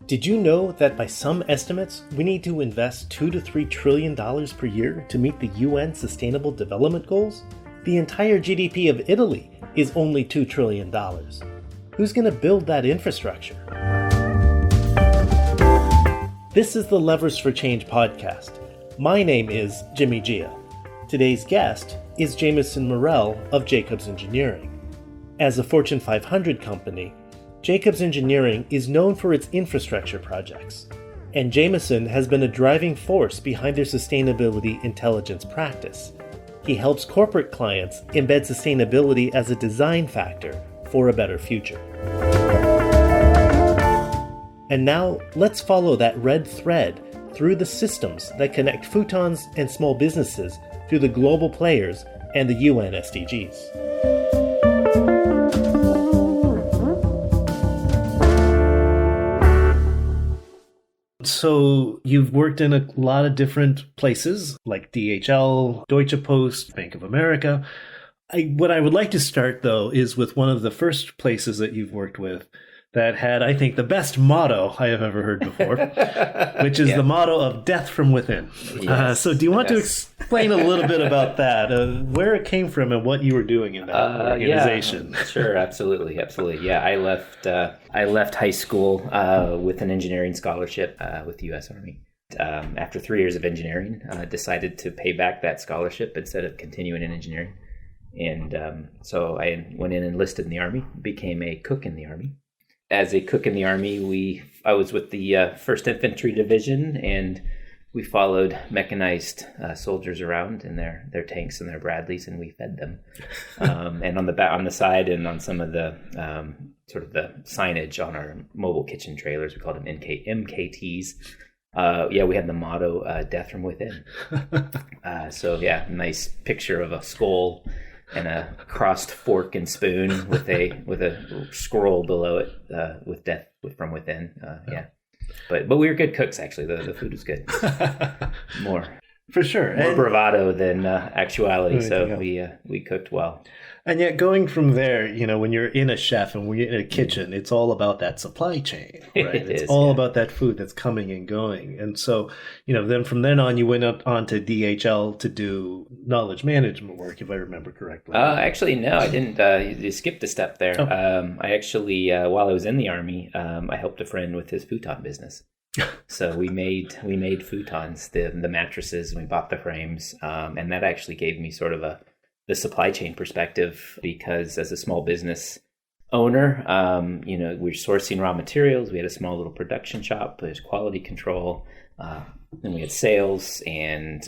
Did you know that by some estimates, we need to invest $2 to $3 trillion per year to meet the UN Sustainable Development Goals? The entire GDP of Italy is only $2 trillion. Who's going to build that infrastructure? This is the Levers for Change podcast. My name is Jimmy Gia. Today's guest is Jameson Morrell of Jacobs Engineering. As a Fortune 500 company, Jacobs Engineering is known for its infrastructure projects, and Jameson has been a driving force behind their sustainability intelligence practice. He helps corporate clients embed sustainability as a design factor for a better future. And now, let's follow that red thread through the systems that connect futons and small businesses through the global players and the UN SDGs. So you've worked in a lot of different places like DHL, Deutsche Post, Bank of America. What I would like to start, though, is with one of the first places that you've worked with that had, I think, the best motto I have ever heard before, which is the motto of death from within. Yes. So do you want to explain a little bit about that, where it came from and what you were doing in that organization? Yeah, sure, absolutely. Yeah, I left high school with an engineering scholarship with the U.S. Army. After 3 years of engineering, decided to pay back that scholarship instead of continuing in engineering. And so I went in and enlisted in the Army, became a cook in the Army. As a cook in the Army, I was with the 1st Infantry Division, and we followed mechanized soldiers around in their tanks and their Bradleys, and we fed them. And on the side and on some of the sort of the signage on our mobile kitchen trailers, we called them MKTs. We had the motto "Death from Within." Nice picture of a skull and a crossed fork and spoon with a scroll below it with "Death from Within." But we were good cooks, actually. The food was good. More bravado than actuality. So we cooked well. And yet, going from there, when you're in a chef and we're in a kitchen, it's all about that supply chain, right? It's all about that food that's coming and going. And so, then from then on, you went on to DHL to do knowledge management work, if I remember correctly. Actually, no, I didn't. You skipped a step there. Oh. I actually, while I was in the Army, I helped a friend with his futon business. So we made futons, the mattresses, and we bought the frames, and that actually gave me sort of the supply chain perspective, because as a small business owner, we're sourcing raw materials. We had a small little production shop. There's quality control. Then we had sales and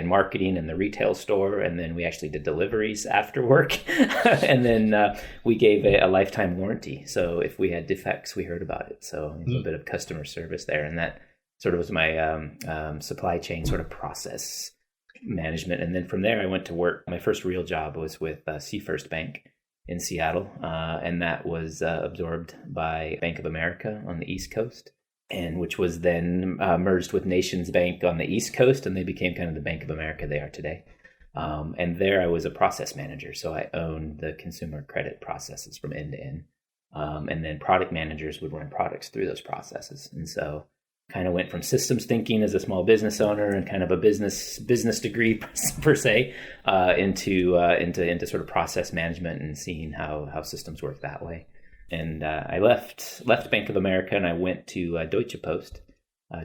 marketing in the retail store. And then we actually did deliveries after work. And then we gave a lifetime warranty. So if we had defects, we heard about it. So a little bit of customer service there. And that sort of was my supply chain sort of process management. And then from there, I went to work. My first real job was with First Bank in Seattle, and that was absorbed by Bank of America on the East Coast, and which was then merged with Nations Bank on the East Coast, and they became kind of the Bank of America they are today. And there I was a process manager, so I owned the consumer credit processes from end to end. And then product managers would run products through those processes. And so kind of went from systems thinking as a small business owner and kind of a business degree per se into sort of process management and seeing how systems work that way. And I left Bank of America and I went to Deutsche Post.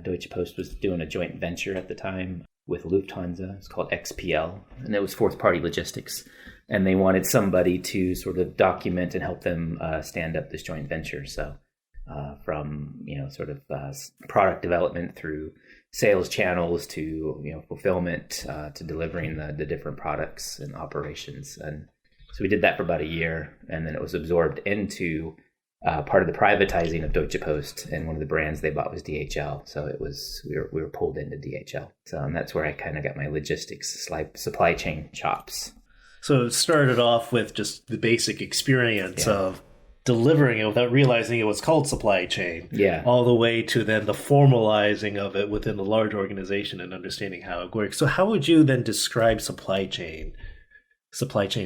Deutsche Post was doing a joint venture at the time with Lufthansa. It's called XPL, and it was fourth party logistics. And they wanted somebody to sort of document and help them stand up this joint venture. So from product development through sales channels to fulfillment to delivering the different products and operations. And so we did that for about a year, and then it was absorbed into part of the privatizing of Deutsche Post, and one of the brands they bought was DHL. So it was we were pulled into DHL. So and that's where I kind of got my logistics supply chain chops. So it started off with just the basic experience of delivering it without realizing it was called supply chain, all the way to then the formalizing of it within the large organization and understanding how it works. So how would you then describe supply chain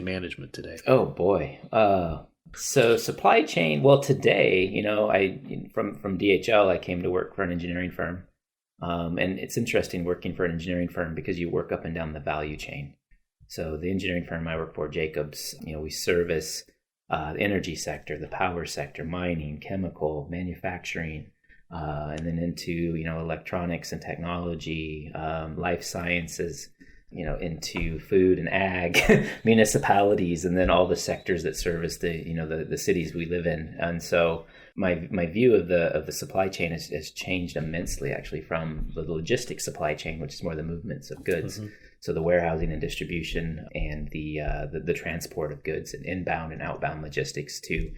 management today? Oh boy, So supply chain, well, today, from DHL, I came to work for an engineering firm. And it's interesting working for an engineering firm because you work up and down the value chain. So the engineering firm I work for, Jacobs, we service the energy sector, the power sector, mining, chemical, manufacturing, and then into, electronics and technology, life sciences, into food and ag, municipalities, and then all the sectors that service the cities we live in. And so my view of the supply chain has changed immensely, actually, from the logistics supply chain, which is more the movements of goods. Mm-hmm. So the warehousing and distribution and the transport of goods and inbound and outbound logistics to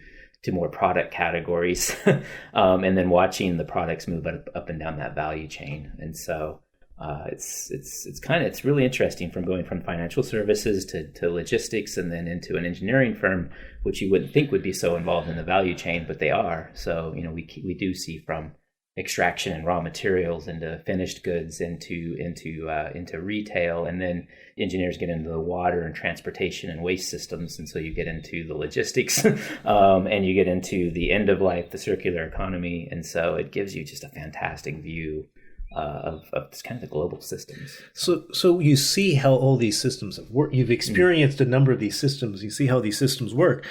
more product categories, and then watching the products move up and down that value chain. And so it's really interesting from going from financial services to logistics and then into an engineering firm, which you wouldn't think would be so involved in the value chain, but they are. So, we do see from extraction and raw materials into finished goods into retail, and then engineers get into the water and transportation and waste systems. And so you get into the logistics and you get into the end of life, the circular economy. And so it gives you just a fantastic view of kind of the global systems. So you see how all these systems have worked. You've experienced a number of these systems. You see how these systems work.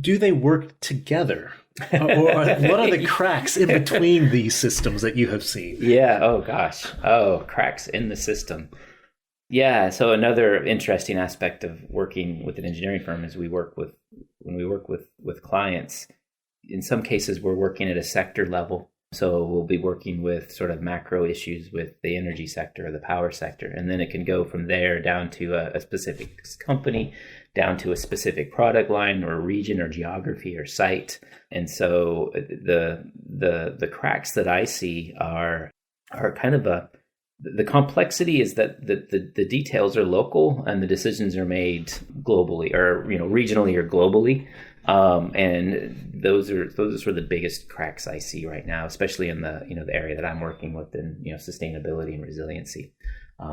Do they work together? Or what are the cracks in between these systems that you have seen? Yeah. Oh, gosh. Oh, cracks in the system. Yeah. So another interesting aspect of working with an engineering firm is when we work with clients, in some cases, we're working at a sector level. So we'll be working with sort of macro issues with the energy sector or the power sector. And then it can go from there down to a specific company, down to a specific product line or region or geography or site. And so the cracks that I see are kind of the complexity is that the details are local and the decisions are made globally or, regionally or globally. And those are sort of the biggest cracks I see right now, especially in the area that I'm working with in, sustainability and resiliency.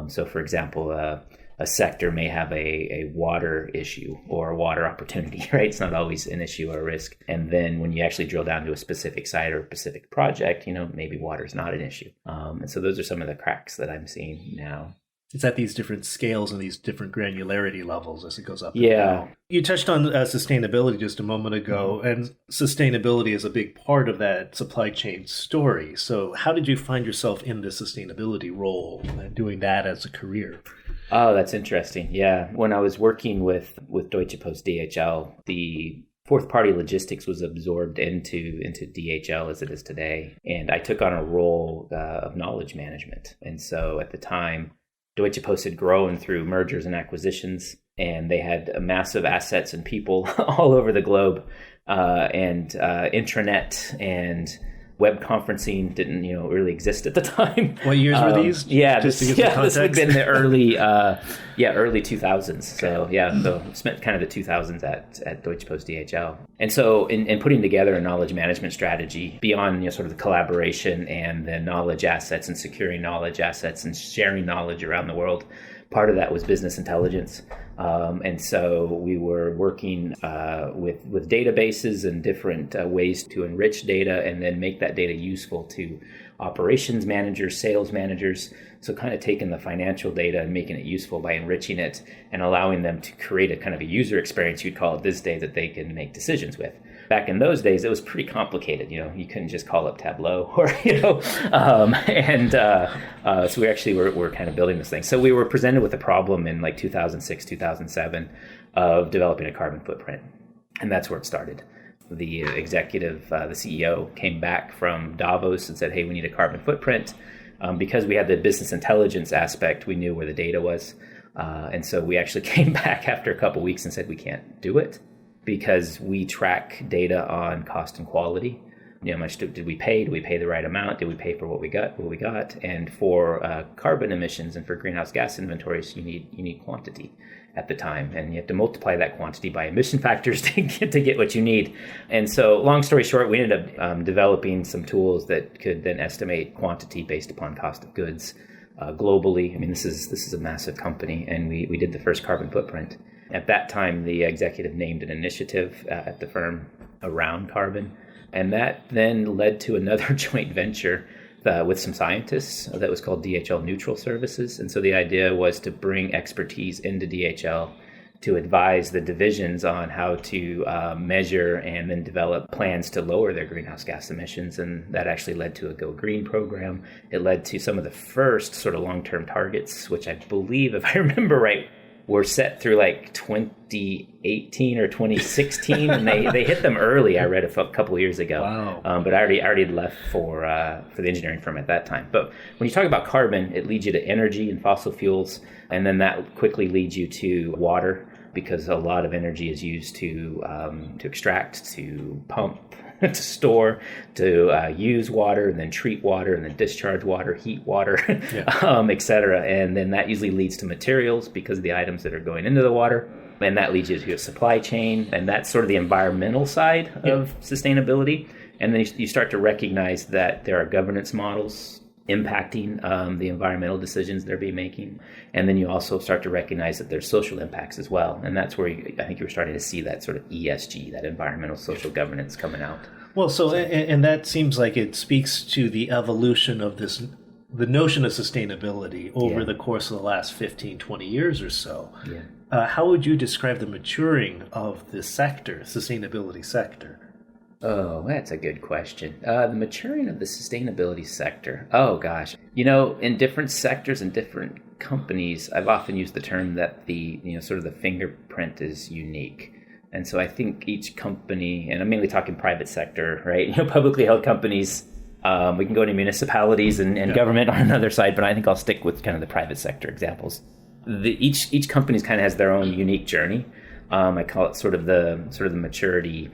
So for example, a sector may have a water issue or a water opportunity, right? It's not always an issue or a risk. And then when you actually drill down to a specific site or a specific project, maybe water is not an issue. And so those are some of the cracks that I'm seeing now. It's at these different scales and these different granularity levels as it goes up. Yeah. You touched on sustainability just a moment ago, and sustainability is a big part of that supply chain story. So how did you find yourself in the sustainability role and doing that as a career? Oh, that's interesting. Yeah. When I was working with Deutsche Post DHL, the fourth party logistics was absorbed into DHL as it is today. And I took on a role of knowledge management. And so at the time, Deutsche Post had grown through mergers and acquisitions, and they had massive assets and people all over the globe, and intranet and web conferencing didn't really exist at the time. What years were these? This would have been the early 2000s. So spent kind of the 2000s at Deutsche Post DHL. And so in putting together a knowledge management strategy beyond sort of the collaboration and the knowledge assets and securing knowledge assets and sharing knowledge around the world, part of that was business intelligence. And so we were working with databases and different ways to enrich data and then make that data useful to operations managers, sales managers. So kind of taking the financial data and making it useful by enriching it and allowing them to create a kind of a user experience, you'd call it this day, that they can make decisions with. Back in those days, it was pretty complicated. You couldn't just call up Tableau or, so we actually were kind of building this thing. So we were presented with a problem in like 2006, 2007 of developing a carbon footprint. And that's where it started. The executive, the CEO came back from Davos and said, hey, we need a carbon footprint. Because we had the business intelligence aspect, we knew where the data was. And so we actually came back after a couple of weeks and said, we can't do it because we track data on cost and quality. How much did we pay? Did we pay the right amount? Did we pay for what we got? And for carbon emissions and for greenhouse gas inventories, you need quantity at the time, and you have to multiply that quantity by emission factors to get what you need. And so, long story short, we ended up developing some tools that could then estimate quantity based upon cost of goods globally. I mean, this is a massive company, and we did the first carbon footprint. At that time, the executive named an initiative at the firm around carbon. And that then led to another joint venture with some scientists that was called DHL Neutral Services. And so the idea was to bring expertise into DHL to advise the divisions on how to measure and then develop plans to lower their greenhouse gas emissions. And that actually led to a Go Green program. It led to some of the first sort of long-term targets, which I believe, if I remember right, were set through like 2018 or 2016, and they hit them early. I read a couple of years ago. Wow. But I already had left for the engineering firm at that time. But when you talk about carbon, it leads you to energy and fossil fuels, and then that quickly leads you to water, because a lot of energy is used to extract, to pump, to store, to use water, and then treat water, and then discharge water, heat water, et cetera. And then that usually leads to materials because of the items that are going into the water. And that leads you to a supply chain. And that's sort of the environmental side of sustainability. And then you start to recognize that there are governance models impacting the environmental decisions they're being making. And then you also start to recognize that there's social impacts as well. And that's where I think you're starting to see that sort of ESG, that environmental social governance coming out. Well, and that seems like it speaks to the evolution of the notion of sustainability over the course of the last 15, 20 years or so. Yeah. How would you describe the maturing of the sector, sustainability sector? Oh, that's a good question. The maturing of the sustainability sector. Oh, gosh. In different sectors and different companies, I've often used the term that the sort of the fingerprint is unique. And so I think each company, and I'm mainly talking private sector, right? Publicly held companies, we can go to municipalities and government on another side, but I think I'll stick with kind of the private sector examples. Each company kind of has their own unique journey. I call it sort of the maturity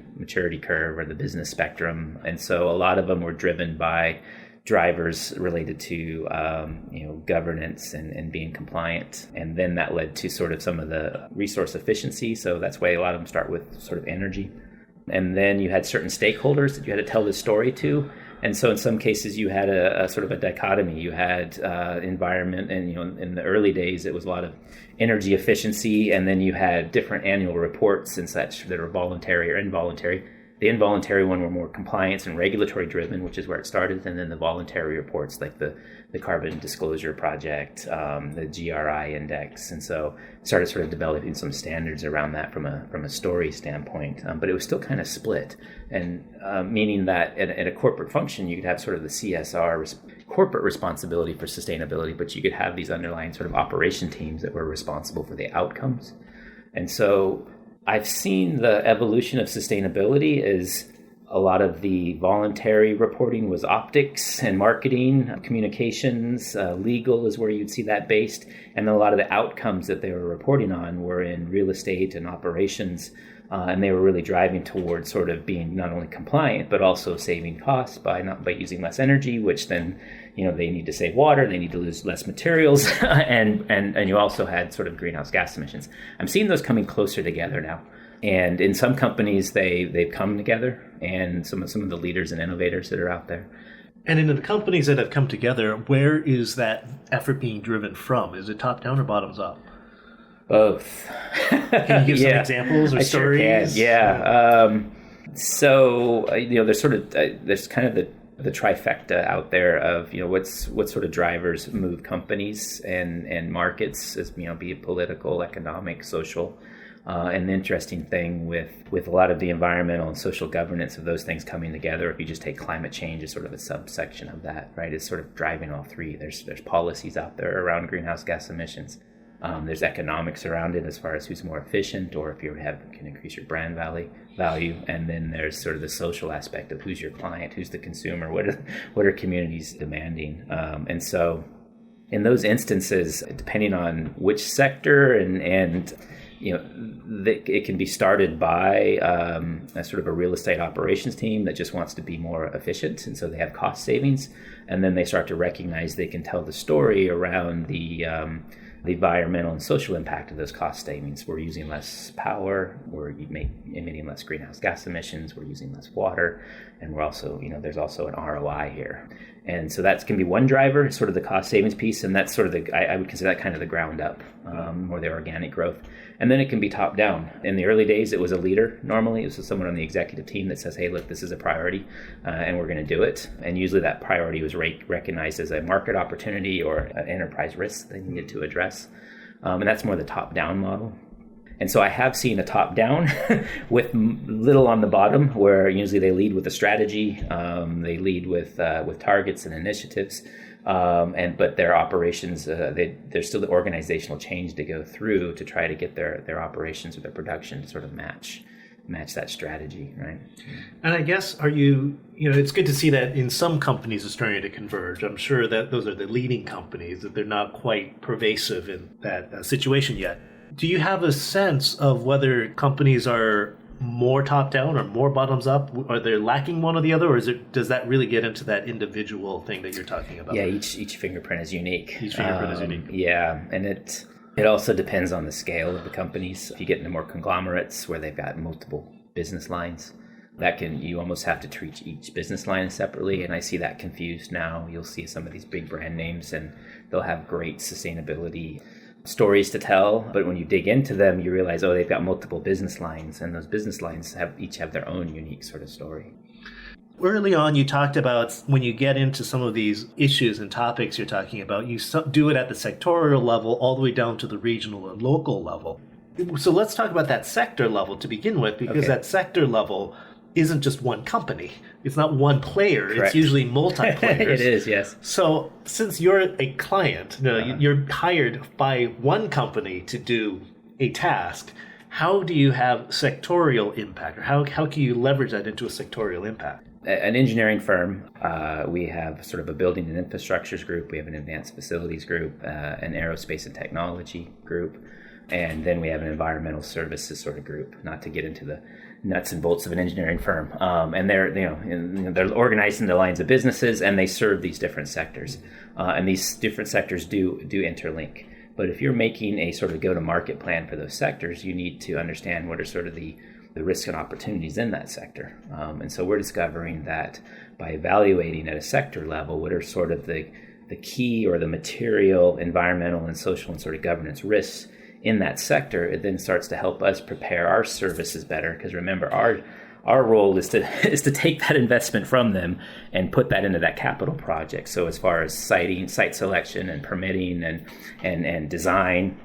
curve or the business spectrum. And so a lot of them were driven by drivers related to governance and being compliant. And then that led to sort of some of the resource efficiency. So that's why a lot of them start with sort of energy. And then you had certain stakeholders that you had to tell the story to. And so in some cases you had a sort of a dichotomy. You had environment, and in the early days it was a lot of energy efficiency, and then you had different annual reports and such that are voluntary or involuntary. The involuntary one were more compliance and regulatory driven, which is where it started, and then the voluntary reports like the Carbon Disclosure Project, the GRI Index, and so started sort of developing some standards around that from a story standpoint. But it was still kind of split, and meaning that at a corporate function you could have sort of the CSR corporate responsibility for sustainability, but you could have these underlying sort of operation teams that were responsible for the outcomes. And so I've seen the evolution of sustainability as a lot of the voluntary reporting was optics and marketing, communications, legal is where you'd see that based. And then a lot of the outcomes that they were reporting on were in real estate and operations. And they were really driving towards sort of being not only compliant, but also saving costs by using less energy, which then, they need to save water, they need to use less materials, and you also had sort of greenhouse gas emissions. I'm seeing those coming closer together now. And in some companies, they've come together, and some of the leaders and innovators that are out there. And in the companies that have come together, where is that effort being driven from? Is it top down or bottoms up? Both. Can you give some examples or stories? Sure can. So there's kind of the trifecta out there of what sort of drivers move companies and markets, as be it political, economic, social. And the interesting thing with a lot of the environmental and social governance of those things coming together, if you just take climate change as sort of a subsection of that, right, it's sort of driving all three. There's policies out there around greenhouse gas emissions. There's economics around it as far as who's more efficient, or if you can increase your brand value. And then there's sort of the social aspect of who's your client, who's the consumer, what are communities demanding. And so in those instances, depending on which sector and it can be started by a sort of a real estate operations team that just wants to be more efficient, and so they have cost savings, and then they start to recognize they can tell the story around the the environmental and social impact of those cost savings. We're using less power, we're emitting less greenhouse gas emissions, we're using less water, and we're also, there's also an ROI here. And so that can be one driver, sort of the cost savings piece, and that's sort of I would consider that kind of the ground up, or the organic growth. And then it can be top down. In the early days, it was a leader. Normally, it was someone on the executive team that says, hey, look, this is a priority, and we're going to do it. And usually that priority was recognized as a market opportunity or an enterprise risk they needed to address. And that's more the top-down model. And so I have seen a top-down with little on the bottom, where usually they lead with a strategy, they lead with targets and initiatives, but their operations, there's still the organizational change to go through to try to get their operations or their production to sort of match that strategy, right? And I guess, it's good to see that in some companies it's starting to converge. I'm sure that those are the leading companies, that they're not quite pervasive in that situation yet. Do you have a sense of whether companies are more top-down or more bottoms-up? Are they lacking one or the other, or does that really get into that individual thing that you're talking about? Yeah, each fingerprint is unique. Each fingerprint is unique. Yeah, and it also depends on the scale of the companies. If you get into more conglomerates where they've got multiple business lines, you almost have to treat each business line separately, and I see that confused now. You'll see some of these big brand names, and they'll have great sustainability stories to tell, but when you dig into them, you realize, they've got multiple business lines, and those business lines each have their own unique sort of story. Early on, you talked about when you get into some of these issues and topics you're talking about, you do it at the sectorial level all the way down to the regional and local level. So let's talk about that sector level to begin with, because that sector level isn't just one company. It's not one player. Correct. It's usually multi-players. It is, yes. So since you're a client, you're hired by one company to do a task, how do you have sectorial impact? Or how can you leverage that into a sectorial impact? An engineering firm, we have sort of a building and infrastructures group, we have an advanced facilities group, an aerospace and technology group, and then we have an environmental services sort of group, not to get into the nuts and bolts of an engineering firm. And they're organized into lines of businesses, and they serve these different sectors. And these different sectors do interlink. But if you're making a sort of go-to-market plan for those sectors, you need to understand what are sort of the risks and opportunities in that sector. And so we're discovering that by evaluating at a sector level, what are sort of the key or the material, environmental, and social and sort of governance risks in that sector, it then starts to help us prepare our services better. Because remember, our role is to take that investment from them and put that into that capital project. So as far as site selection and permitting and design,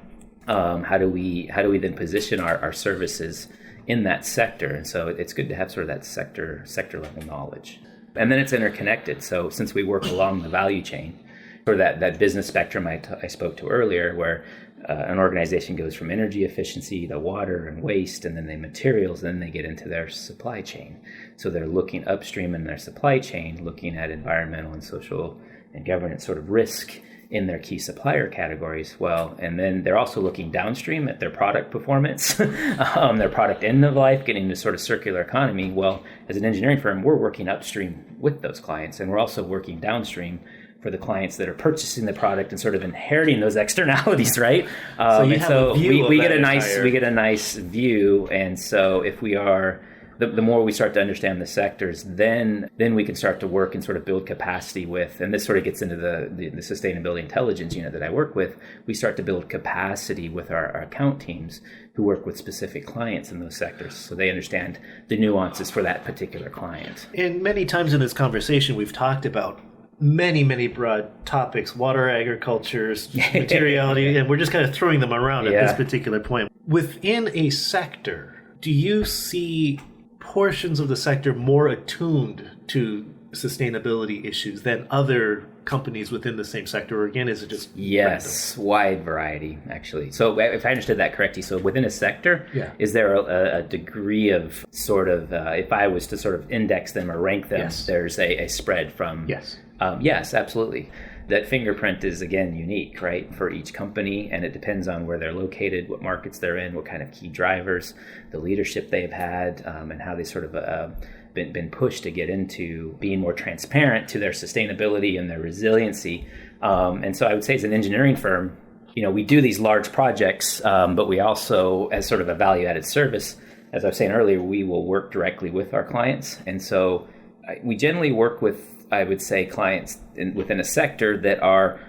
how do we then position our services in that sector? And so it's good to have sort of that sector level knowledge. And then it's interconnected. So since we work along the value chain, or that business spectrum I spoke to earlier, where an organization goes from energy efficiency to water and waste, and then the materials, then they get into their supply chain. So they're looking upstream in their supply chain, looking at environmental and social and governance sort of risk in their key supplier categories. Well, and then they're also looking downstream at their product performance, their product end of life, getting into sort of circular economy. Well, as an engineering firm, we're working upstream with those clients, and we're also working downstream for the clients that are purchasing the product and sort of inheriting those externalities, right? We get a nice view. And so if we are, the more we start to understand the sectors, then we can start to work and sort of build capacity with, and this sort of gets into the sustainability intelligence unit that I work with. We start to build capacity with our account teams who work with specific clients in those sectors, so they understand the nuances for that particular client. And many times in this conversation, we've talked about many broad topics, water, agriculture, materiality, and we're just kind of throwing them around at this particular point. Within a sector, do you see portions of the sector more attuned to sustainability issues than other companies within the same sector, or again, is it just Yes, random? Wide variety, actually. So if I understood that correctly, so within a sector, is there a degree of sort of, if I was to sort of index them or rank them, there's a spread from... Yes, absolutely. That fingerprint is, again, unique, right, for each company, and it depends on where they're located, what markets they're in, what kind of key drivers, the leadership they've had, and how they sort of been pushed to get into being more transparent to their sustainability and their resiliency. And so I would say as an engineering firm, we do these large projects, but we also, as sort of a value-added service, as I was saying earlier, we will work directly with our clients. And so we generally work with, I would say, clients within a sector that are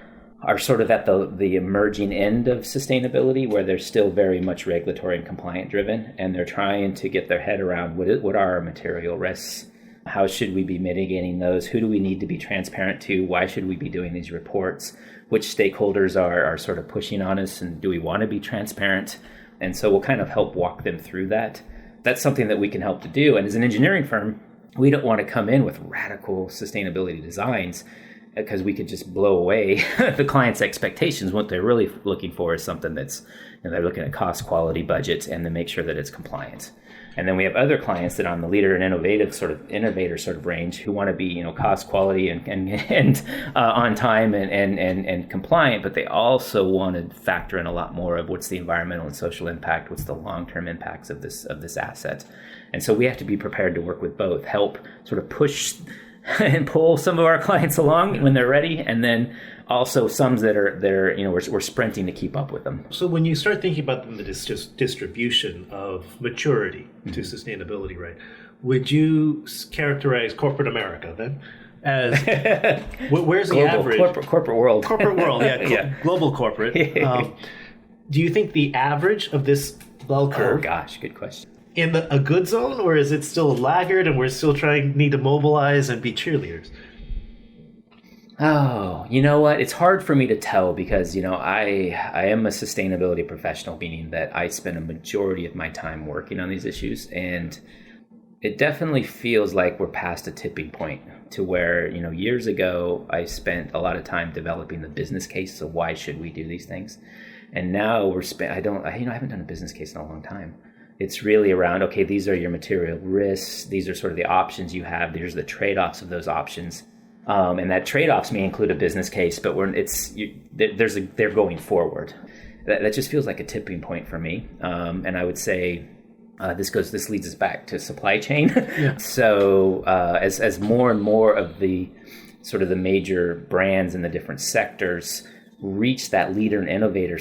sort of at the emerging end of sustainability, where they're still very much regulatory and compliant driven, and they're trying to get their head around what are our material risks, how should we be mitigating those, who do we need to be transparent to, why should we be doing these reports, which stakeholders are sort of pushing on us, and do we want to be transparent? And so we'll kind of help walk them through that. That's something that we can help to do. And as an engineering firm, we don't want to come in with radical sustainability designs, because we could just blow away the client's expectations. What they're really looking for is something that's, they're looking at cost, quality, budget, and then make sure that it's compliant. And then we have other clients that are on the leader and innovator sort of range, who want to be, cost, quality, and on time and compliant, but they also want to factor in a lot more of what's the environmental and social impact, what's the long-term impacts of this asset. And so we have to be prepared to work with both, help sort of push and pull some of our clients along when they're ready, and then also some that are we're sprinting to keep up with them. So when you start thinking about the distribution of maturity to sustainability, right, would you characterize corporate America then as where's the average corporate world? Corporate world, yeah, global corporate. Do you think the average of this bell curve? Oh gosh, good question. In a good zone, or is it still a laggard and we're still need to mobilize and be cheerleaders? Oh, you know what? It's hard for me to tell, because, I am a sustainability professional, meaning that I spend a majority of my time working on these issues. And it definitely feels like we're past a tipping point to where, years ago, I spent a lot of time developing the business case. So why should we do these things? And now I haven't done a business case in a long time. It's really around, okay, these are your material risks. These are sort of the options you have. There's the trade-offs of those options. And that trade-offs may include a business case, but they're going forward. That just feels like a tipping point for me. And I would say this leads us back to supply chain. Yeah. So as more and more of the sort of the major brands in the different sectors reach that leader and innovator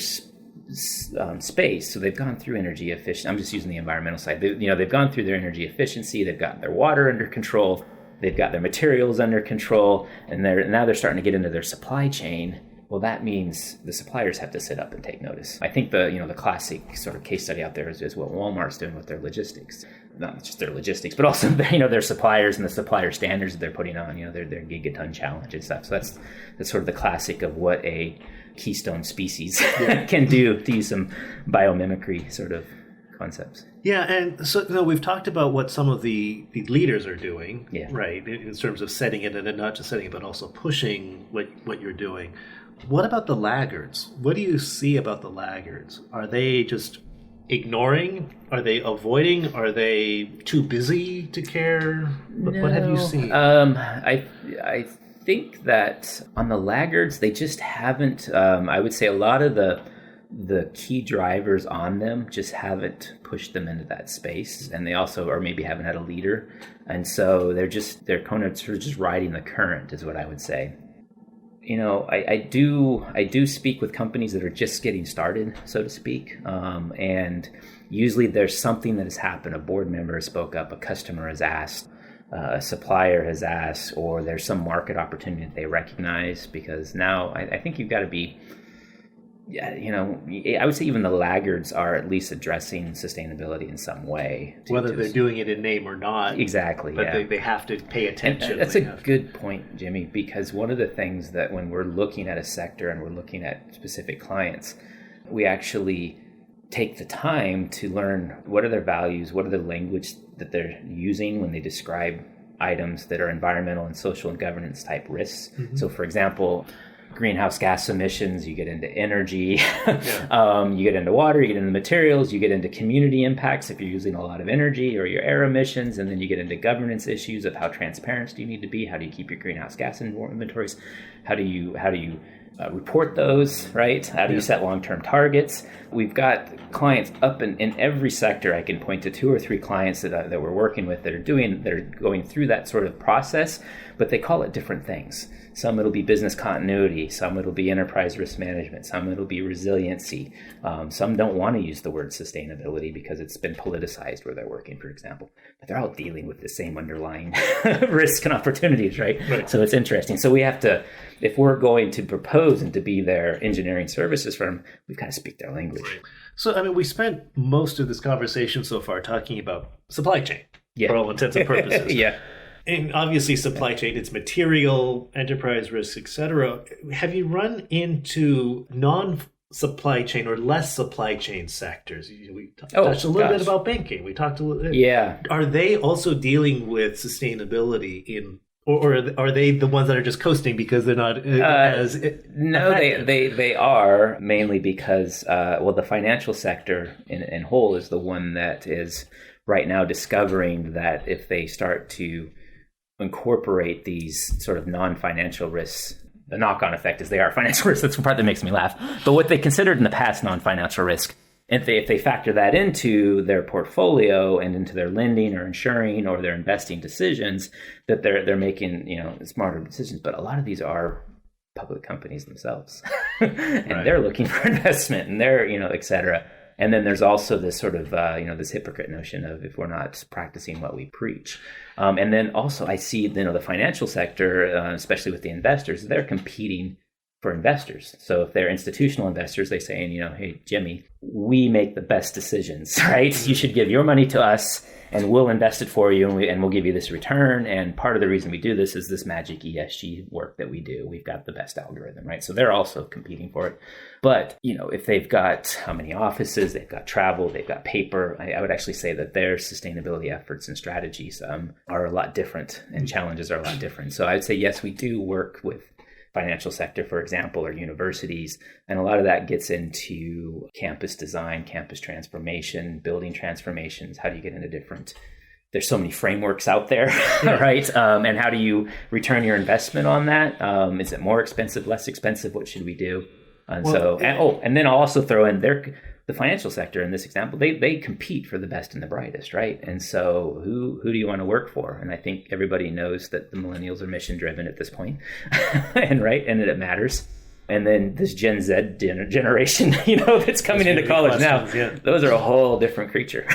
space. So they've gone through energy efficiency. I'm just using the environmental side. They've gone through their energy efficiency. They've got their water under control. They've got their materials under control, and now they're starting to get into their supply chain. Well, that means the suppliers have to sit up and take notice. I think the classic sort of case study out there is what Walmart's doing with their logistics. Not just their logistics, but also their suppliers and the supplier standards that they're putting on. Their gigaton challenge and stuff. So that's sort of the classic of what a keystone species can do, to use some biomimicry sort of concepts. Yeah, and so we've talked about what some of the leaders are doing, right, in terms of setting it, and then not just setting it, but also pushing what you're doing. What about the laggards? What do you see about the laggards? Are they just ignoring? Are they avoiding? Are they too busy to care? No. What have you seen? I think that on the laggards, they just haven't, I would say a lot of the key drivers on them just haven't pushed them into that space, and they also maybe haven't had a leader, and so they're kind of sort of just riding the current, is what I would say. I do speak with companies that are just getting started, so to speak, and usually there's something that has happened. A board member spoke up, a customer has asked, a supplier has asked, or there's some market opportunity that they recognize, because now I think you've got to be, I would say even the laggards are at least addressing sustainability in some way. Whether they're doing it in name or not. Exactly, but they have to pay attention. And that's a good point, Jimmy, because one of the things that when we're looking at a sector and we're looking at specific clients, we actually take the time to learn what are their values, what are the language that they're using when they describe items that are environmental and social and governance type risks. Mm-hmm. So, for example, greenhouse gas emissions, you get into energy, you get into water, you get into materials, you get into community impacts if you're using a lot of energy, or your air emissions, and then you get into governance issues of how transparent do you need to be, how do you keep your greenhouse gas inventories, how do you report those, right? How do you set long-term targets? We've got clients up in every sector. I can point to 2 or 3 clients that we're working with that are going through that sort of process, but they call it different things. Some it'll be business continuity, some it'll be enterprise risk management, some it'll be resiliency. Some don't want to use the word sustainability because it's been politicized where they're working, for example. But they're all dealing with the same underlying risks and opportunities, right? So it's interesting. So we have to, if we're going to propose and to be their engineering services firm, we've got to speak their language. So, I mean, we spent most of this conversation so far talking about supply chain for all intents and purposes. And obviously supply chain, it's material, enterprise risks, etc. Have you run into non-supply chain or less supply chain sectors? We touched a little bit about banking. We talked a little bit. Yeah. Are they also dealing with sustainability or are they the ones that are just coasting because they're not as No, they are, mainly because, the financial sector in whole is the one that is right now discovering that if they start to incorporate these sort of non-financial risks, the knock-on effect is they are financial risks. That's the part that makes me laugh. But what they considered in the past non-financial risk, if they factor that into their portfolio and into their lending or insuring or their investing decisions, that they're making smarter decisions. But a lot of these are public companies themselves, and they're looking for investment, and they're et cetera. And then there's also this sort of, this hypocrite notion of if we're not practicing what we preach. And then also I see, the financial sector, especially with the investors, they're competing for investors. So if they're institutional investors, they say, hey, Jimmy, we make the best decisions, right? You should give your money to us and we'll invest it for you and we'll give you this return. And part of the reason we do this is this magic ESG work that we do. We've got the best algorithm, right? So they're also competing for it. But, if they've got how many offices, they've got travel, they've got paper, I would actually say that their sustainability efforts and strategies are a lot different and challenges are a lot different. So I'd say, yes, we do work with financial sector, for example, or universities. And a lot of that gets into campus design, campus transformation, building transformations. How do you get into there's so many frameworks out there, right? And how do you return your investment on that? Is it more expensive, less expensive? What should we do? And and then I'll also throw in the financial sector in this example, they compete for the best and the brightest, right? And so who do you want to work for? And I think everybody knows that the millennials are mission driven at this point, and that it matters. And then this Gen Z generation, that's coming into college now, those are a whole different creature.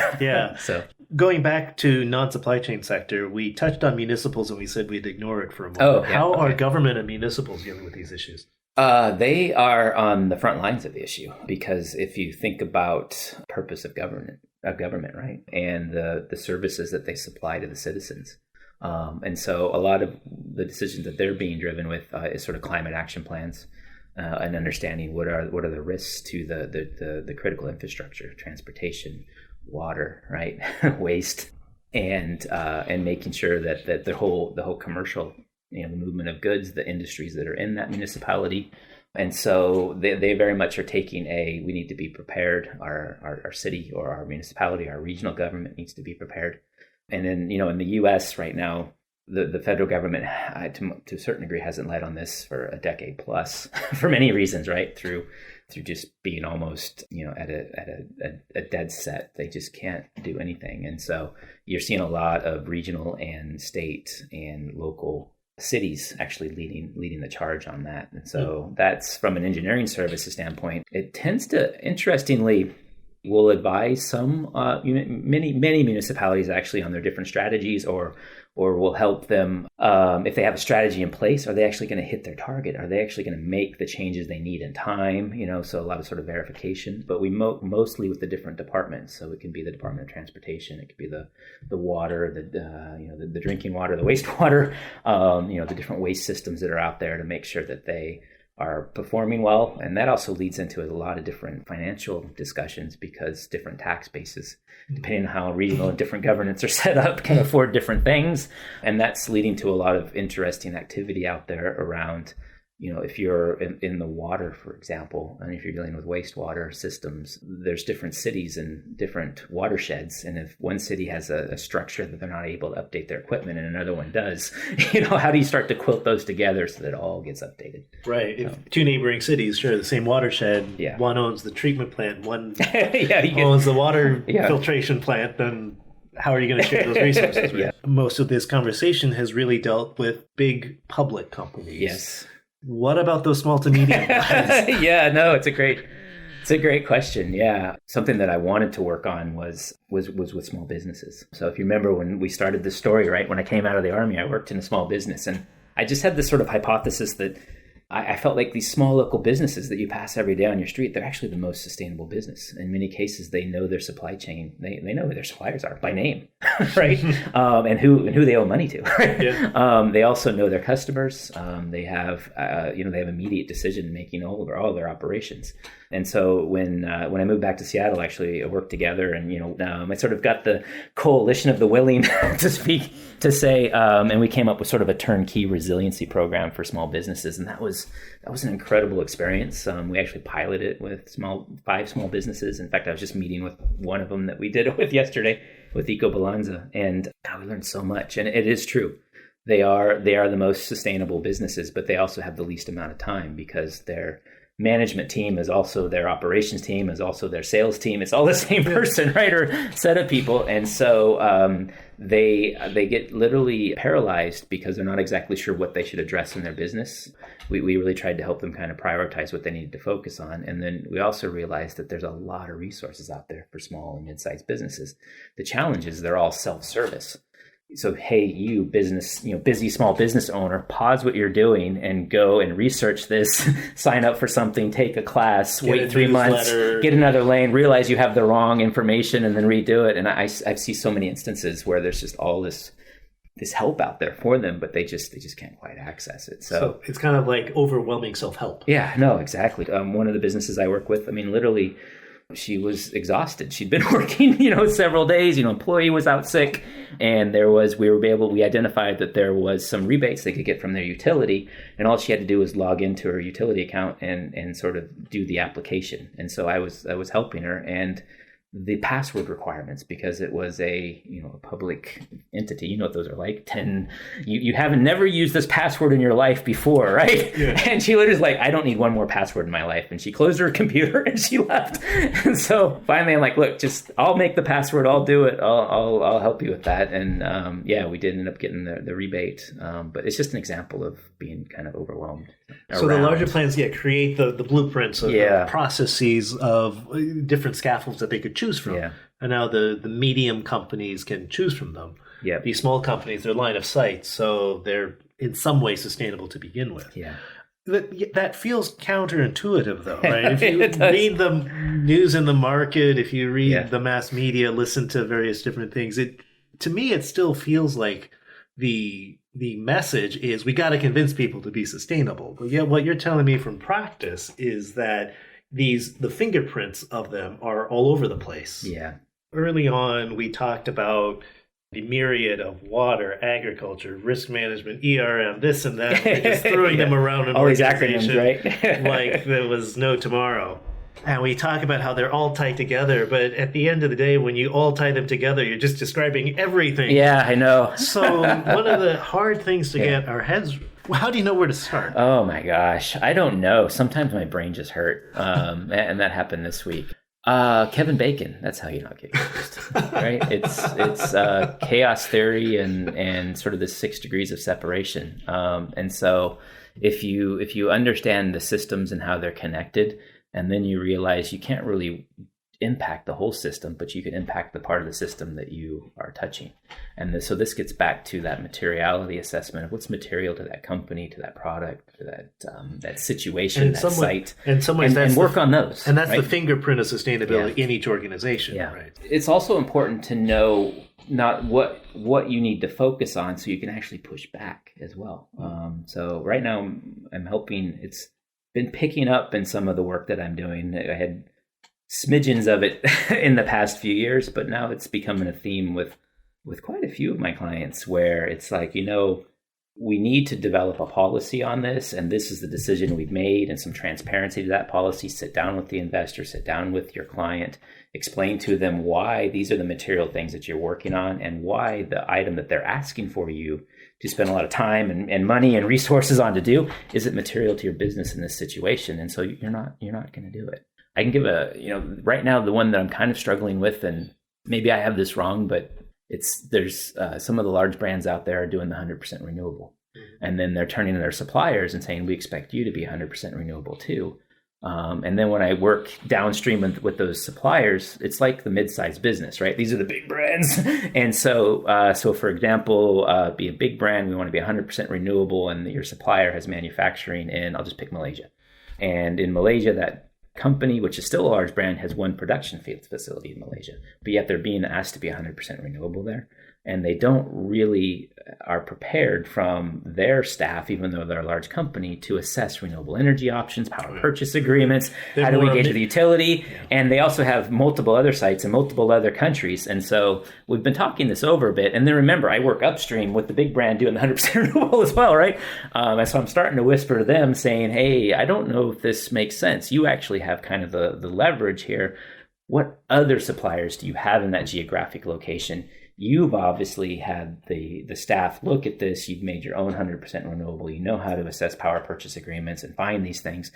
So going back to non-supply chain sector, we touched on municipals and we said we'd ignore it for a moment. How are government and municipals dealing with these issues? They are on the front lines of the issue, because if you think about purpose of government, right, and the services that they supply to the citizens, and so a lot of the decisions that they're being driven with is sort of climate action plans, and understanding what are the risks to the critical infrastructure, transportation, water, right, waste, and making sure that the whole commercial. The movement of goods, the industries that are in that municipality. And so they very much are taking we need to be prepared. Our city or our municipality, our regional government needs to be prepared. And then, in the U.S. right now, the federal government, to a certain degree, hasn't led on this for a decade plus for many reasons, right? Through just being almost, at a dead set. They just can't do anything. And so you're seeing a lot of regional and state and local cities actually leading the charge on that. And so that's from an engineering services standpoint. It tends to, interestingly, will advise some many municipalities actually on their different strategies, or will help them if they have a strategy in place. Are they actually going to hit their target? Are they actually going to make the changes they need in time? So a lot of sort of verification. But we mostly with the different departments. So it can be the Department of Transportation, it could be the water, the drinking water, the wastewater, the different waste systems that are out there to make sure that they are performing well. And that also leads into a lot of different financial discussions, because different tax bases, depending on how regional and different governments are set up, can afford different things. And that's leading to a lot of interesting activity out there around if you're in the water, for example, and if you're dealing with wastewater systems, there's different cities and different watersheds. And if one city has a structure that they're not able to update their equipment and another one does, how do you start to quilt those together so that it all gets updated? Right. If two neighboring cities share the same watershed, one owns the treatment plant, one owns the water filtration plant, then how are you going to share those resources? Right? Most of this conversation has really dealt with big public companies. Yes. What about those small to medium guys? It's a great question. Yeah. Something that I wanted to work on was with small businesses. So if you remember when we started this story, right, when I came out of the Army, I worked in a small business, and I just had this sort of hypothesis that I felt like these small local businesses that you pass every day on your street, they're actually the most sustainable business. In many cases, they know their supply chain. They know who their suppliers are by name, right? And who they owe money to. Right? Yeah. They also know their customers. They have immediate decision making all of their operations. And so when I moved back to Seattle, actually, I worked together, and I sort of got the coalition of the willing to say, and we came up with sort of a turnkey resiliency program for small businesses, and that was an incredible experience. We actually piloted it with 5 small businesses. In fact, I was just meeting with one of them that we did it with yesterday with Eco Balanza, and God, we learned so much. And it is true. They are the most sustainable businesses, but they also have the least amount of time because their management team is also their operations team, is also their sales team. It's all the same person, right? Or set of people. And so they get literally paralyzed because they're not exactly sure what they should address in their business. We really tried to help them kind of prioritize what they needed to focus on. And then we also realized that there's a lot of resources out there for small and mid-sized businesses. The challenge is they're all self-service. So, hey, you busy small business owner, pause what you're doing and go and research this, sign up for something, take a class, wait 3 months, get another lane, realize you have the wrong information, and then redo it. And I see so many instances where there's just all this help out there for them, but they just can't quite access it. So it's kind of like overwhelming self-help. Yeah, no, exactly. One of the businesses I work with, literally, she was exhausted. She'd been working, several days, employee was out sick, and we identified that there was some rebates they could get from their utility, and all she had to do was log into her utility account and sort of do the application. And so I was helping her, and the password requirements, because it was a public entity. You know what those are like. You haven't never used this password in your life before, right? Yeah. And she literally was like, I don't need one more password in my life. And she closed her computer and she left. And so finally I'm like, look, I'll make the password. I'll do it. I'll help you with that. And we did end up getting the rebate. But it's just an example of being kind of overwhelmed. So the larger plans, create the blueprints of the processes of different scaffolds that they could choose from. Yeah. And now the medium companies can choose from them. Yeah. These small companies, they're line of sight, so they're in some way sustainable to begin with. Yeah. That feels counterintuitive, though, right? If you read the news in the market, if you read the mass media, listen to various different things, to me it still feels like the message is we got to convince people to be sustainable. But yet what you're telling me from practice is that the fingerprints of them are all over the place. Yeah. Early on, we talked about the myriad of water, agriculture, risk management, ERM, this and that. We're just throwing them around in all these acronyms, right? like there was no tomorrow. And we talk about how they're all tied together, but at the end of the day, when you all tie them together, you're just describing everything. Yeah, I know. So one of the hard things to get our heads, how do you know where to start? Oh my gosh, I don't know. Sometimes my brain just hurt, and that happened this week. Kevin Bacon, that's how you not get confused, right? It's chaos theory and sort of the 6 degrees of separation. And so if you understand the systems and how they're connected, and then you realize you can't really impact the whole system, but you can impact the part of the system that you are touching. And so this gets back to that materiality assessment of what's material to that company, to that product, to that situation, that site, and work on those. And that's the fingerprint of sustainability in each organization. Yeah. Right. It's also important to know not what you need to focus on so you can actually push back as well. So right now I'm helping. It's been picking up in some of the work that I'm doing. I had smidgens of it in the past few years, but now it's becoming a theme with quite a few of my clients where it's like, we need to develop a policy on this, and this is the decision we've made, and some transparency to that policy. Sit down with the investor, sit down with your client, explain to them why these are the material things that you're working on, and why the item that they're asking for you to spend a lot of time and money and resources on to do, is it material to your business in this situation? And so you're not going to do it. I can give right now, the one that I'm kind of struggling with, and maybe I have this wrong, but there's some of the large brands out there are doing the 100% renewable. And then they're turning to their suppliers and saying, we expect you to be 100% renewable too. And then when I work downstream with those suppliers, it's like the mid-sized business, right? These are the big brands. And so for example, be a big brand, we want to be 100% renewable, and your supplier has manufacturing in, I'll just pick Malaysia. And in Malaysia, that company, which is still a large brand, has one production facility in Malaysia, but yet they're being asked to be 100% renewable there. And they don't really are prepared from their staff, even though they're a large company, to assess renewable energy options, power purchase agreements, how do we engage with the utility? Yeah. And they also have multiple other sites in multiple other countries. And so we've been talking this over a bit. And then remember, I work upstream with the big brand doing the 100% renewable as well, right? And so I'm starting to whisper to them saying, hey, I don't know if this makes sense. You actually have kind of the leverage here. What other suppliers do you have in that geographic location? You've obviously had the staff look at this. You've made your own 100% renewable. You know how to assess power purchase agreements and find these things.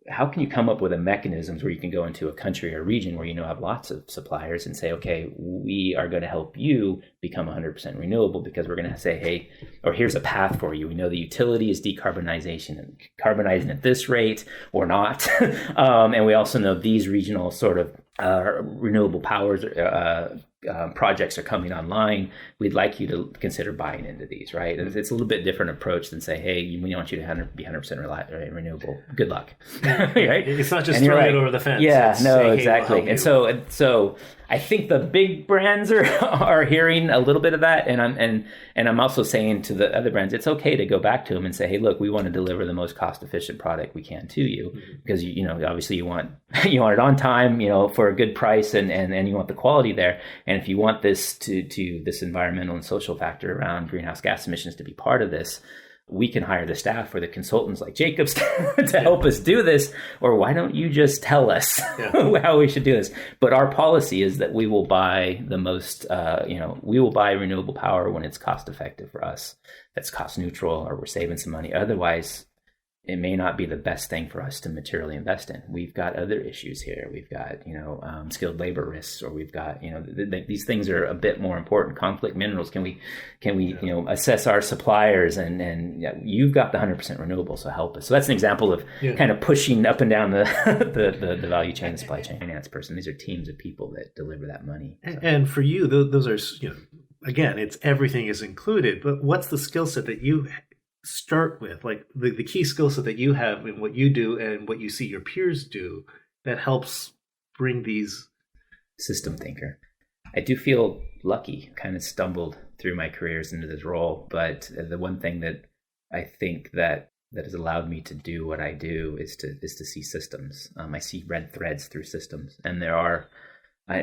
How can you come up with a mechanisms where you can go into a country or region where have lots of suppliers and say, okay, we are going to help you become 100% renewable because we're going to say, hey, or here's a path for you. We know the utility is decarbonization and carbonizing at this rate or not. And we also know these regional sort of renewable powers projects are coming online. We'd like you to consider buying into these, right? It's a little bit different approach than say, hey, we want you to be 100% renewable. Good luck. Right? It's not just throwing it over the fence. Yeah, no, exactly. Hey, and so I think the big brands are hearing a little bit of that, and I'm also saying to the other brands, it's okay to go back to them and say, hey, look, we want to deliver the most cost efficient product we can to you, because obviously you want it on time, for a good price, and you want the quality there. And if you want this to this environmental and social factor around greenhouse gas emissions to be part of this, we can hire the staff or the consultants like Jacobs to help us do this. Or why don't you just tell us how we should do this? But our policy is that we will buy the most, we will buy renewable power when it's cost effective for us. That's cost neutral, or we're saving some money. Otherwise, it may not be the best thing for us to materially invest in. We've got other issues here. We've got, skilled labor risks, or we've got, these things are a bit more important. Conflict minerals. Can we, assess our suppliers, and you've got the 100% renewable, so help us. So that's an example of kind of pushing up and down the value chain, the supply chain. Finance person. These are teams of people that deliver that money. So. And for you, those are, again, it's everything is included. But what's the skill set that you start with, like the key skill set that you have in what you do and what you see your peers do that helps bring these? System thinker. I do feel lucky, kind of stumbled through my careers into this role, but the one thing that I think that has allowed me to do what I do is to see systems. I see red threads through systems, and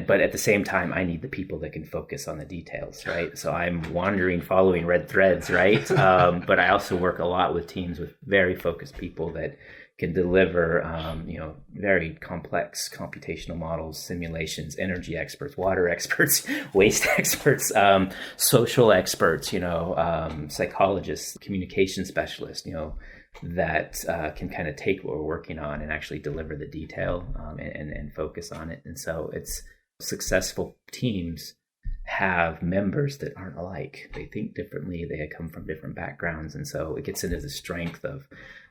but at the same time, I need the people that can focus on the details, right? So I'm wandering, following red threads, right? But I also work a lot with teams with very focused people that can deliver, very complex computational models, simulations, energy experts, water experts, waste experts, social experts, psychologists, communication specialists, that can kind of take what we're working on and actually deliver the detail and focus on it. And so it's successful teams have members that aren't alike. They think differently. They come from different backgrounds. And so it gets into the strength of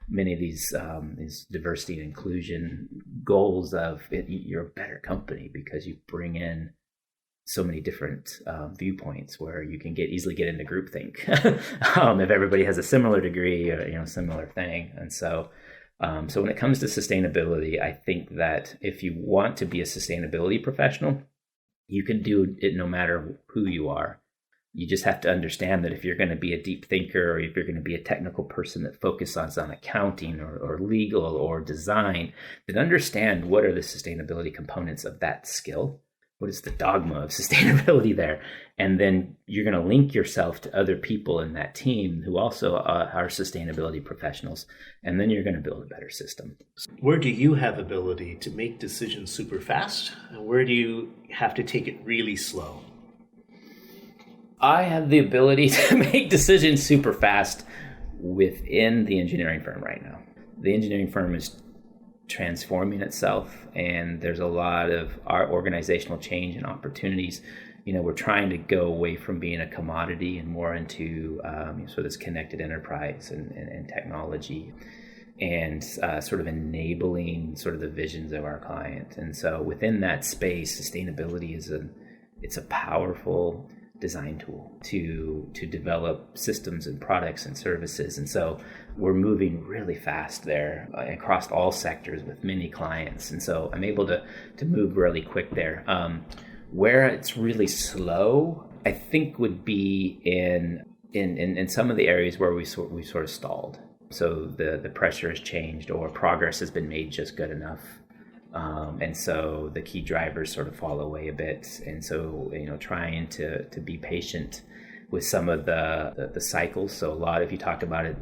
many of these diversity and inclusion goals of you're a better company because you bring in so many different viewpoints where you can easily get into groupthink if everybody has a similar degree or similar thing. And so when it comes to sustainability, I think that if you want to be a sustainability professional, you can do it no matter who you are. You just have to understand that if you're going to be a deep thinker, or if you're going to be a technical person that focuses on accounting or legal or design, then understand what are the sustainability components of that skill. what is the dogma of sustainability there? And then you're going to link yourself to other people in that team who also are sustainability professionals. And then you're going to build a better system. Where do you have ability to make decisions super fast? And where do you have to take it really slow? I have the ability to make decisions super fast within the engineering firm right now. The engineering firm is transforming itself, and there's a lot of our organizational change and opportunities. We're trying to go away from being a commodity and more into sort of this connected enterprise and technology, and sort of enabling sort of the visions of our client. And so within that space, sustainability it's a powerful design tool to develop systems and products and services. And so we're moving really fast there across all sectors with many clients. And so I'm able to move really quick there. Where it's really slow, I think would be in some of the areas where we sort of stalled. So the pressure has changed, or progress has been made just good enough. And so the key drivers sort of fall away a bit. And so, trying to be patient with some of the cycles. So a lot, if you talk about it,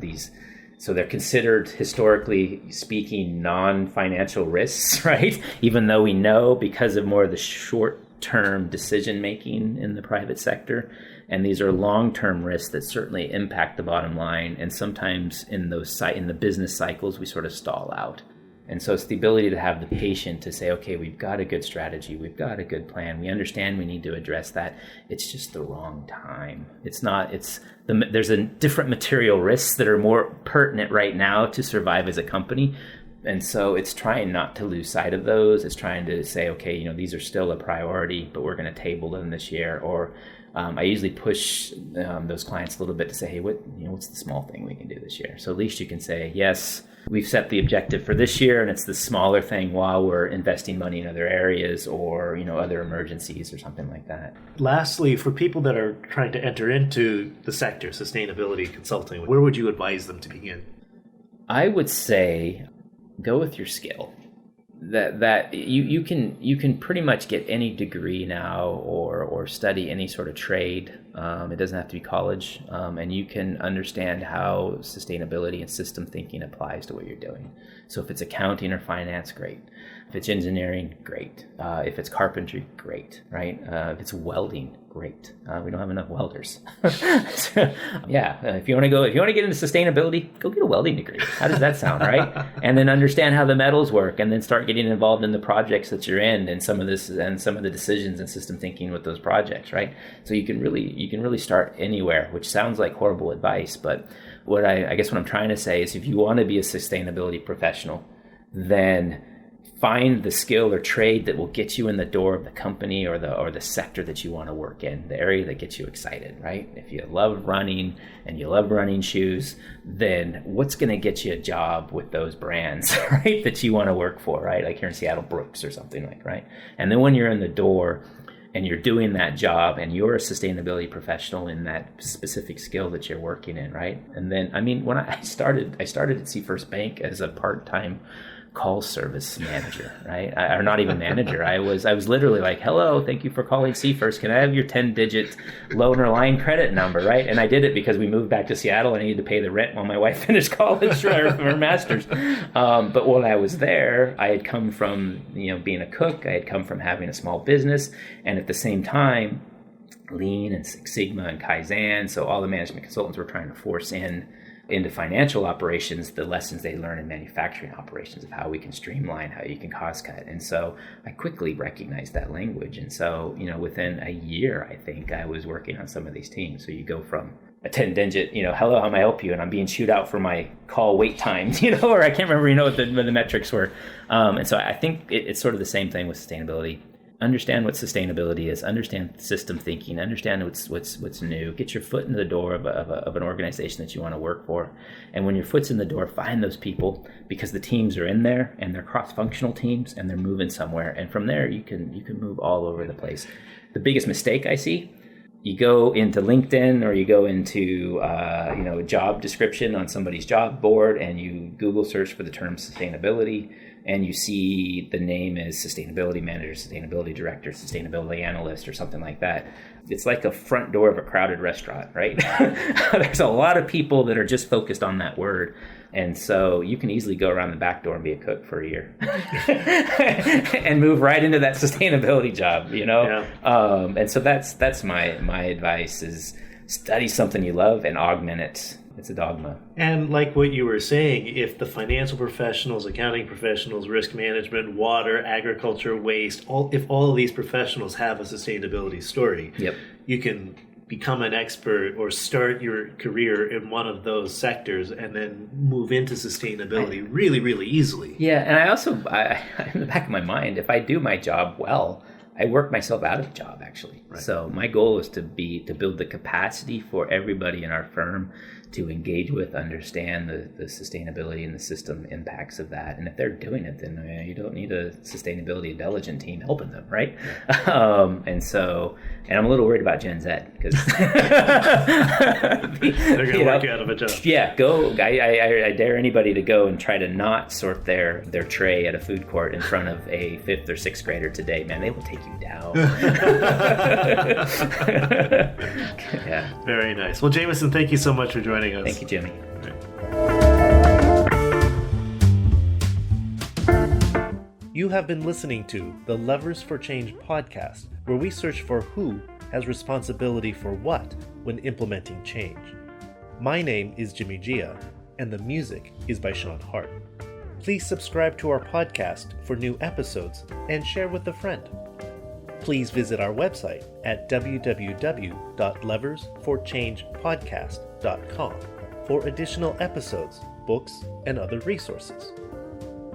so they're considered, historically speaking, non-financial risks, right? Even though we know because of more of the short-term decision-making in the private sector. And these are long-term risks that certainly impact the bottom line. And sometimes in the business cycles, we sort of stall out. And so it's the ability to have the patience to say, okay, we've got a good strategy, we've got a good plan, we understand we need to address that. It's just the wrong time. There's a different material risks that are more pertinent right now to survive as a company. And so it's trying not to lose sight of those. It's trying to say, okay, these are still a priority, but we're going to table them this year. Or I usually push those clients a little bit to say, hey, what's the small thing we can do this year? So at least you can say, yes, we've set the objective for this year, and it's the smaller thing while we're investing money in other areas or, other emergencies or something like that. Lastly, for people that are trying to enter into the sector, sustainability consulting, where would you advise them to begin? I would say go with your skill. That you can pretty much get any degree now or study any sort of trade. It doesn't have to be college, and you can understand how sustainability and system thinking applies to what you're doing. So if it's accounting or finance, great. If it's engineering, great. If it's carpentry, great, right? If it's welding, great. We don't have enough welders. So, if you want to get into sustainability, go get a welding degree. How does that sound, right? And then understand how the metals work, and then start getting involved in the projects that you're in, and some of the decisions and system thinking with those projects, right? So you can really start anywhere, which sounds like horrible advice, but what I guess what I'm trying to say is if you want to be a sustainability professional, then find the skill or trade that will get you in the door of the company or the sector that you want to work in, the area that gets you excited, right? If you love running and you love running shoes, then what's going to get you a job with those brands, right, that you want to work for, right? Like here in Seattle, Brooks or something like, right? And then when you're in the door and you're doing that job and you're a sustainability professional in that specific skill that you're working in, right? And then, when I started at Seafirst Bank as a part-time call service manager, right? Or not even manager. I was literally like, hello, thank you for calling Seafirst. Can I have your 10-digit loan or line credit number, right? And I did it because we moved back to Seattle and I needed to pay the rent while my wife finished college for her master's. But when I was there, I had come from, being a cook. I had come from having a small business. And at the same time, Lean and Six Sigma and Kaizen. So all the management consultants were trying to force into financial operations the lessons they learn in manufacturing operations of how we can streamline, how you can cost cut. And so I quickly recognized that language. And so, within a year, I think I was working on some of these teams. So you go from a 10-digit, hello, how may I help you? And I'm being chewed out for my call wait times, or I can't remember, what the metrics were. And so I think it's sort of the same thing with sustainability. Understand what sustainability is, understand system thinking, understand what's new, get your foot in the door of an organization that you want to work for. And when your foot's in the door, find those people, because the teams are in there and they're cross-functional teams and they're moving somewhere. And from there, you can move all over the place. The biggest mistake I see, you go into LinkedIn or you go into a job description on somebody's job board and you Google search for the term sustainability and you see the name as sustainability manager, sustainability director, sustainability analyst, or something like that, it's like a front door of a crowded restaurant, right? There's a lot of people that are just focused on that word. And so you can easily go around the back door and be a cook for a year and move right into that sustainability job, you know? Yeah. And so that's my advice is study something you love and augment it. It's a dogma. And like what you were saying, if the financial professionals, accounting professionals, risk management, water, agriculture, waste, if all of these professionals have a sustainability story, yep, you can become an expert or start your career in one of those sectors and then move into sustainability really, really easily. Yeah, and I also, in the back of my mind, if I do my job well, I work myself out of the job, actually. Right. So my goal is to build the capacity for everybody in our firm to engage with, understand the sustainability and the system impacts of that. And if they're doing it, then you don't need a sustainability intelligent team helping them, right? Yeah. And I'm a little worried about Gen Z because they're going to work you out of a job. Yeah, go. I dare anybody to go and try to not sort their tray at a food court in front of a 5th or 6th grader today. Man, they will take you down. Yeah. Very nice. Well, Jameson, thank you so much for joining us. Thank you, Jimmy. You have been listening to the Levers for Change podcast, where we search for who has responsibility for what when implementing change. My name is Jimmy Gia, and the music is by Sean Hart. Please subscribe to our podcast for new episodes and share with a friend. Please visit our website at www.leversforchangepodcast.com for additional episodes, books, and other resources.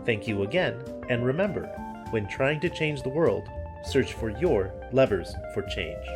Thank you again, and remember, when trying to change the world, search for your levers for change.